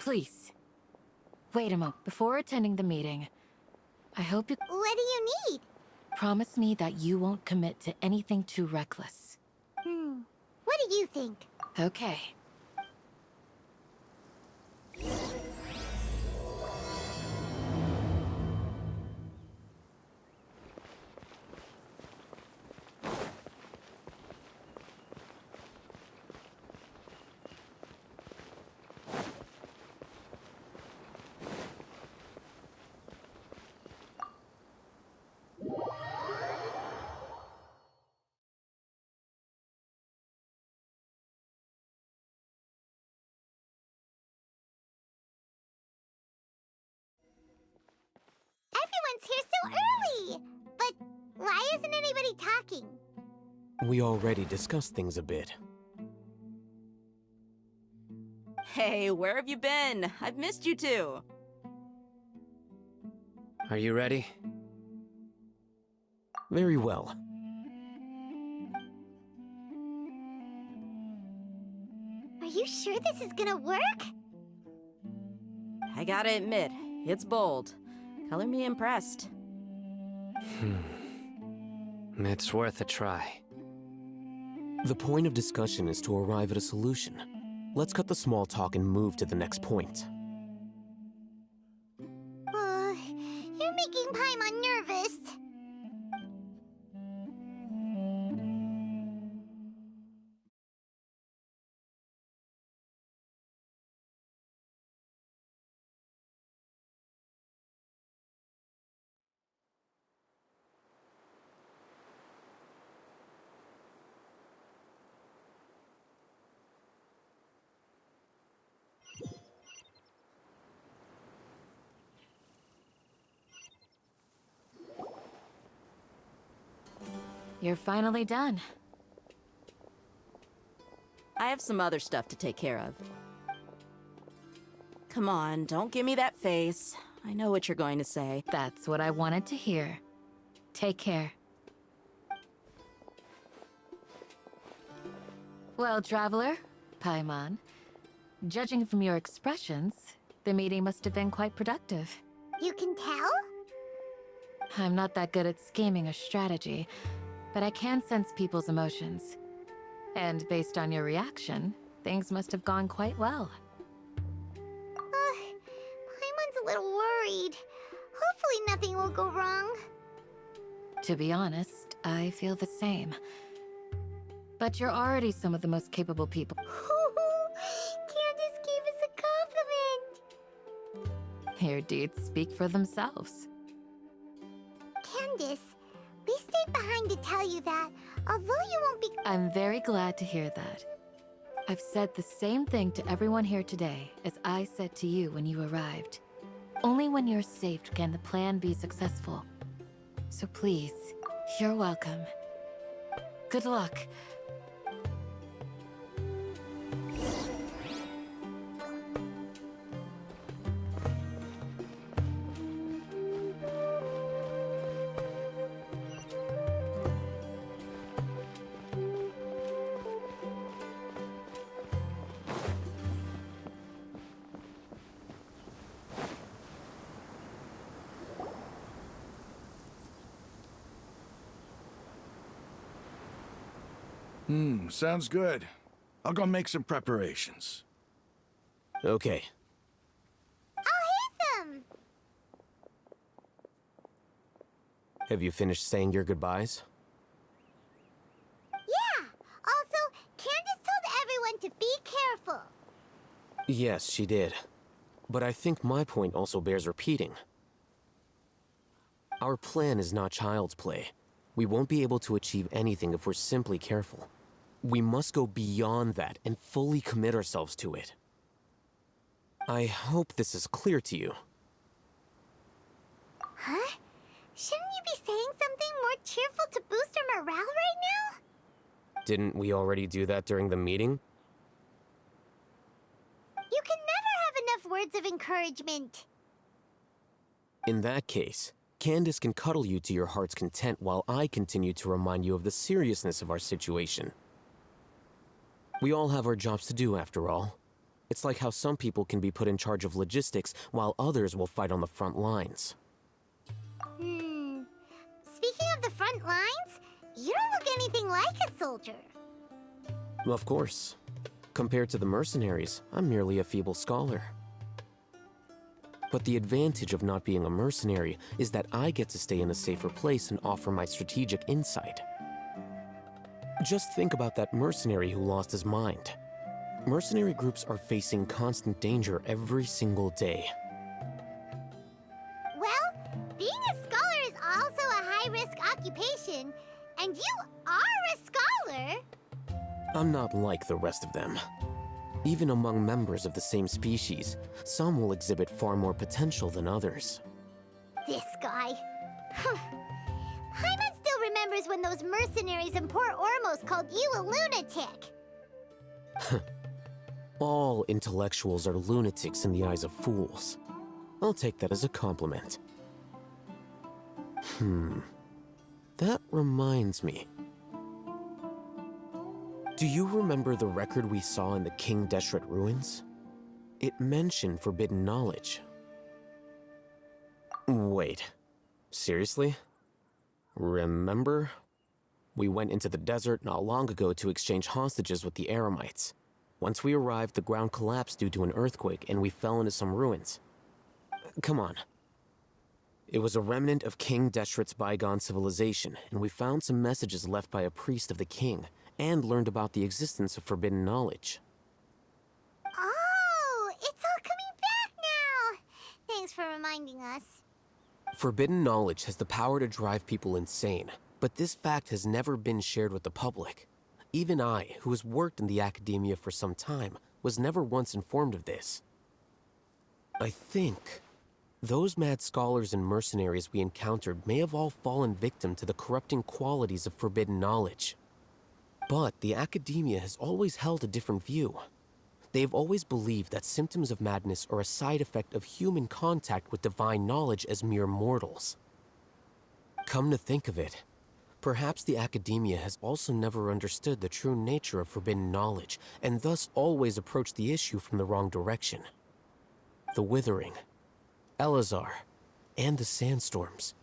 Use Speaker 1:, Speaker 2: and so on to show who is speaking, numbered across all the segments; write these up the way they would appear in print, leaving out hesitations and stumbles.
Speaker 1: Please. Wait a moment. Before attending the meeting, I hope you
Speaker 2: What do you need?
Speaker 1: promise me that you won't commit to anything too reckless.
Speaker 2: What do you think?
Speaker 1: Okay.
Speaker 2: Everyone's here so early! But why isn't anybody talking?
Speaker 3: We already discussed things a bit.
Speaker 4: Hey, where have you been? I've missed you too.
Speaker 3: Are you ready? Very well.
Speaker 2: Are you sure this is gonna work?
Speaker 4: I gotta admit, it's bold. Color me impressed.
Speaker 3: It's worth a try. The point of discussion is to arrive at a solution. Let's cut the small talk and move to the next point.
Speaker 2: You're making Paimon nervous.
Speaker 1: You're finally done.
Speaker 4: I have some other stuff to take care of. Come on, don't give me that face. I know what you're going to say.
Speaker 1: That's what I wanted to hear. Take care. Well, Traveler, Paimon, judging from your expressions, the meeting must have been quite productive.
Speaker 2: You can tell?
Speaker 1: I'm not that good at scheming or strategy, but I can sense people's emotions. And based on your reaction, things must have gone quite well.
Speaker 2: Paimon's a little worried. Hopefully nothing will go wrong.
Speaker 1: To be honest, I feel the same. But you're already some of the most capable people.
Speaker 2: Candace gave us a compliment.
Speaker 1: Your deeds speak for themselves.
Speaker 2: Candace, we stayed behind to tell you that, although you won't be...
Speaker 1: I'm very glad to hear that. I've said the same thing to everyone here today as I said to you when you arrived. Only when you're safe can the plan be successful. So please, you're welcome. Good luck.
Speaker 5: Sounds good. I'll go make some preparations.
Speaker 3: Okay.
Speaker 2: I'll hit them!
Speaker 3: Have you finished saying your goodbyes?
Speaker 2: Yeah! Also, Candace told everyone to be careful.
Speaker 3: Yes, she did. But I think my point also bears repeating. Our plan is not child's play. We won't be able to achieve anything if we're simply careful. We must go beyond that and fully commit ourselves to it. I hope this is clear to you.
Speaker 2: Huh? Shouldn't you be saying something more cheerful to boost our morale right now?
Speaker 3: Didn't we already do that during the meeting?
Speaker 2: You can never have enough words of encouragement.
Speaker 3: In that case, Candace can cuddle you to your heart's content while I continue to remind you of the seriousness of our situation. We all have our jobs to do after all. It's like how some people can be put in charge of logistics while others will fight on the front lines.
Speaker 2: Speaking of the front lines, you don't look anything like a soldier.
Speaker 3: Of course. Compared to the mercenaries, I'm merely a feeble scholar. But the advantage of not being a mercenary is that I get to stay in a safer place and offer my strategic insight. Just think about that mercenary who lost his mind. Mercenary groups are facing constant danger every single day.
Speaker 2: Well, being a scholar is also a high-risk occupation, and you are a scholar.
Speaker 3: I'm not like the rest of them. Even among members of the same species, some will exhibit far more potential than others.
Speaker 2: This guy. Paimon still remembers when those mercenaries in Port Ormos called you a lunatic.
Speaker 3: All intellectuals are lunatics in the eyes of fools. I'll take that as a compliment. That reminds me. Do you remember the record we saw in the King Deshret ruins? It mentioned forbidden knowledge. Wait, seriously? Remember? We went into the desert not long ago to exchange hostages with the Eremites. Once we arrived, the ground collapsed due to an earthquake, and we fell into some ruins. Come on. It was a remnant of King Deshret's bygone civilization, and we found some messages left by a priest of the king, and learned about the existence of forbidden knowledge.
Speaker 2: Oh, it's all coming back now. Thanks for reminding us.
Speaker 3: Forbidden knowledge has the power to drive people insane, but this fact has never been shared with the public. Even I, who has worked in the academia for some time, was never once informed of this. I think those mad scholars and mercenaries we encountered may have all fallen victim to the corrupting qualities of forbidden knowledge. But the academia has always held a different view. They have always believed that symptoms of madness are a side effect of human contact with divine knowledge as mere mortals. Come to think of it, perhaps the academia has also never understood the true nature of forbidden knowledge, and thus always approached the issue from the wrong direction. The Withering, Elazar, and the sandstorms.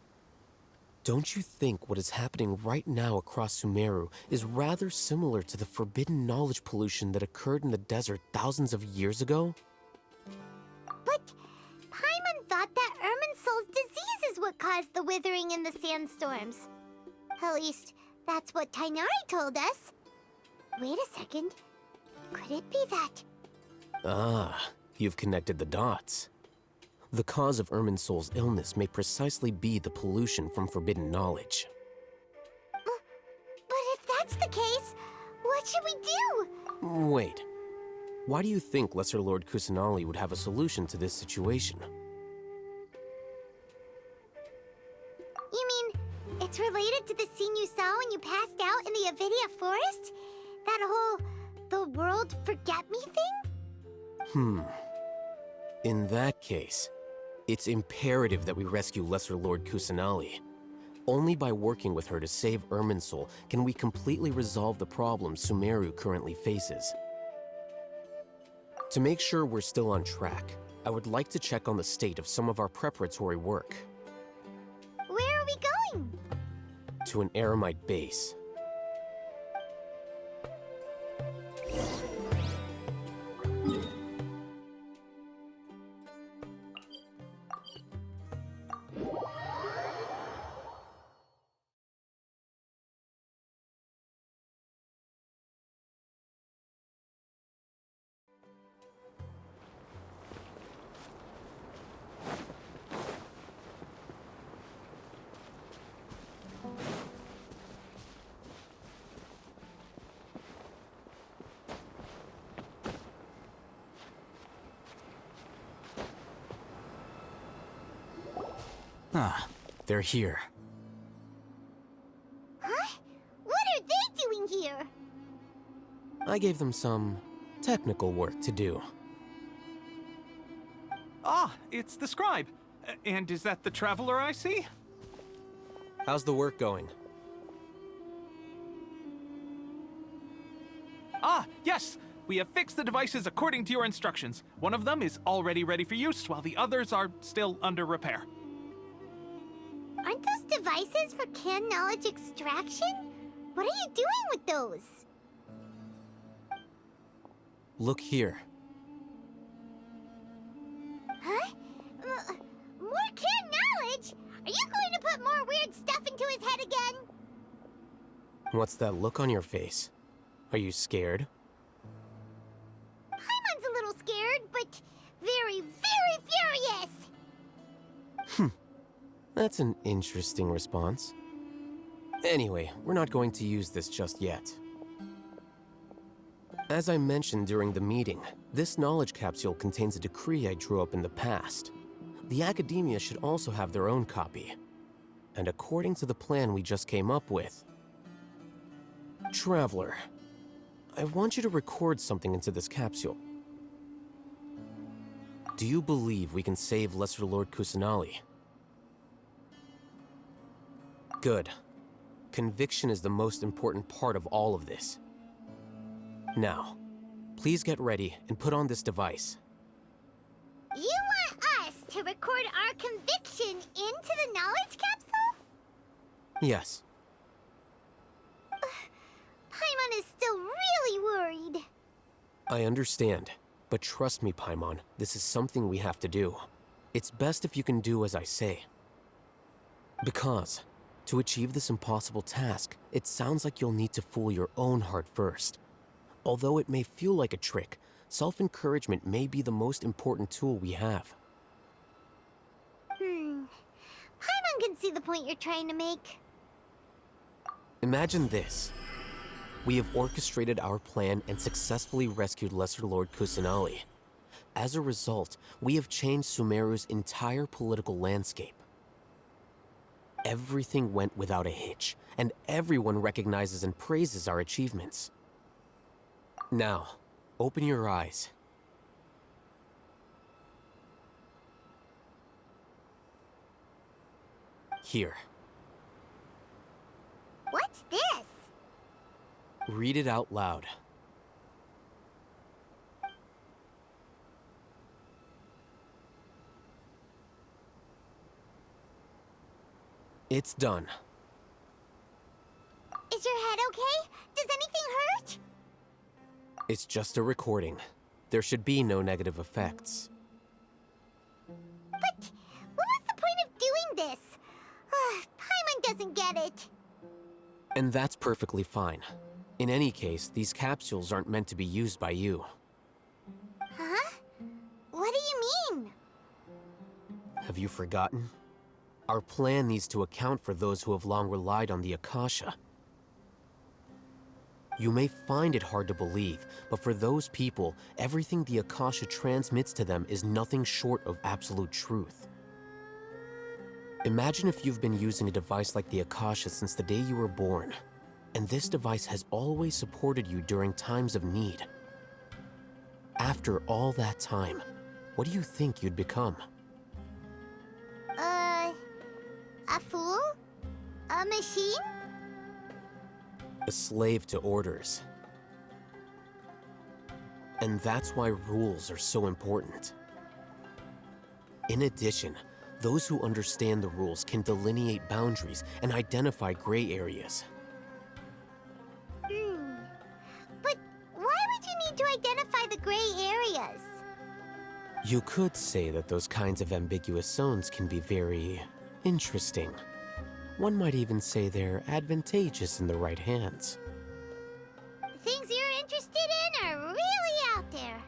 Speaker 3: Don't you think what is happening right now across Sumeru is rather similar to the forbidden knowledge pollution that occurred in the desert thousands of years ago?
Speaker 2: But Paimon thought that Irminsul's disease is what caused the withering and the sandstorms. At least, that's what Tainari told us. Wait a second. Could it be that?
Speaker 3: Ah, you've connected the dots. The cause of Irminsul's illness may precisely be the pollution from forbidden knowledge.
Speaker 2: But if that's the case, what should we do?
Speaker 3: Wait. Why do you think Lesser Lord Kusanali would have a solution to this situation?
Speaker 2: You mean, it's related to the scene you saw when you passed out in the Avidia forest? That whole, the world forget me thing?
Speaker 3: In that case, it's imperative that we rescue Lesser Lord Kusanali. Only by working with her to save Irminsul can we completely resolve the problems Sumeru currently faces. To make sure we're still on track, I would like to check on the state of some of our preparatory work.
Speaker 2: Where are we going?
Speaker 3: To an Eremite base. Ah, they're here.
Speaker 2: Huh? What are they doing here?
Speaker 3: I gave them some technical work to do.
Speaker 6: Ah, it's the scribe. And is that the traveler I see?
Speaker 3: How's the work going?
Speaker 6: Ah, yes! We have fixed the devices according to your instructions. One of them is already ready for use, while the others are still under repair.
Speaker 2: Aren't those devices for canned knowledge extraction? What are you doing with those?
Speaker 3: Look here.
Speaker 2: Huh? More canned knowledge? Are you going to put more weird stuff into his head again?
Speaker 3: What's that look on your face? Are you scared?
Speaker 2: Paimon's a little scared, but very, very furious!
Speaker 3: That's an interesting response. Anyway, we're not going to use this just yet. As I mentioned during the meeting, this knowledge capsule contains a decree I drew up in the past. The academia should also have their own copy. And according to the plan we just came up with... Traveler, I want you to record something into this capsule. Do you believe we can save Lesser Lord Kusanali? Good. Conviction is the most important part of all of this. Now, please get ready and put on this device.
Speaker 2: You want us to record our conviction into the knowledge capsule?
Speaker 3: Yes.
Speaker 2: Paimon is still really worried.
Speaker 3: I understand, but trust me, Paimon, this is something we have to do. It's best if you can do as I say. Because, to achieve this impossible task, it sounds like you'll need to fool your own heart first. Although it may feel like a trick, self-encouragement may be the most important tool we have.
Speaker 2: Paimon can see the point you're trying to make.
Speaker 3: Imagine this. We have orchestrated our plan and successfully rescued Lesser Lord Kusanali. As a result, we have changed Sumeru's entire political landscape. Everything went without a hitch, and everyone recognizes and praises our achievements. Now, open your eyes. Here.
Speaker 2: What's this?
Speaker 3: Read it out loud. It's done.
Speaker 2: Is your head okay? Does anything hurt?
Speaker 3: It's just a recording. There should be no negative effects.
Speaker 2: But what was the point of doing this? Paimon doesn't get it.
Speaker 3: And that's perfectly fine. In any case, these capsules aren't meant to be used by you.
Speaker 2: Huh? What do you mean?
Speaker 3: Have you forgotten? Our plan needs to account for those who have long relied on the Akasha. You may find it hard to believe, but for those people, everything the Akasha transmits to them is nothing short of absolute truth. Imagine if you've been using a device like the Akasha since the day you were born, and this device has always supported you during times of need. After all that time, what do you think you'd become?
Speaker 2: A fool? A machine?
Speaker 3: A slave to orders. And that's why rules are so important. In addition, those who understand the rules can delineate boundaries and identify gray areas.
Speaker 2: But why would you need to identify the gray areas?
Speaker 3: You could say that those kinds of ambiguous zones can be very interesting. One might even say they're advantageous in the right hands.
Speaker 2: Things you're interested in are really out there.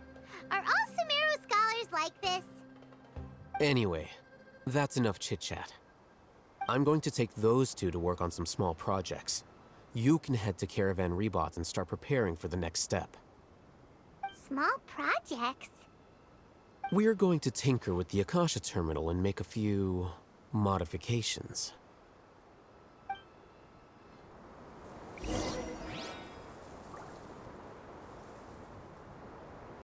Speaker 2: Are all Sumeru scholars like this?
Speaker 3: Anyway, that's enough chit-chat. I'm going to take those two to work on some small projects. You can head to Caravan Rebot and start preparing for the next step.
Speaker 2: Small projects?
Speaker 3: We're going to tinker with the Akasha terminal and make a few modifications.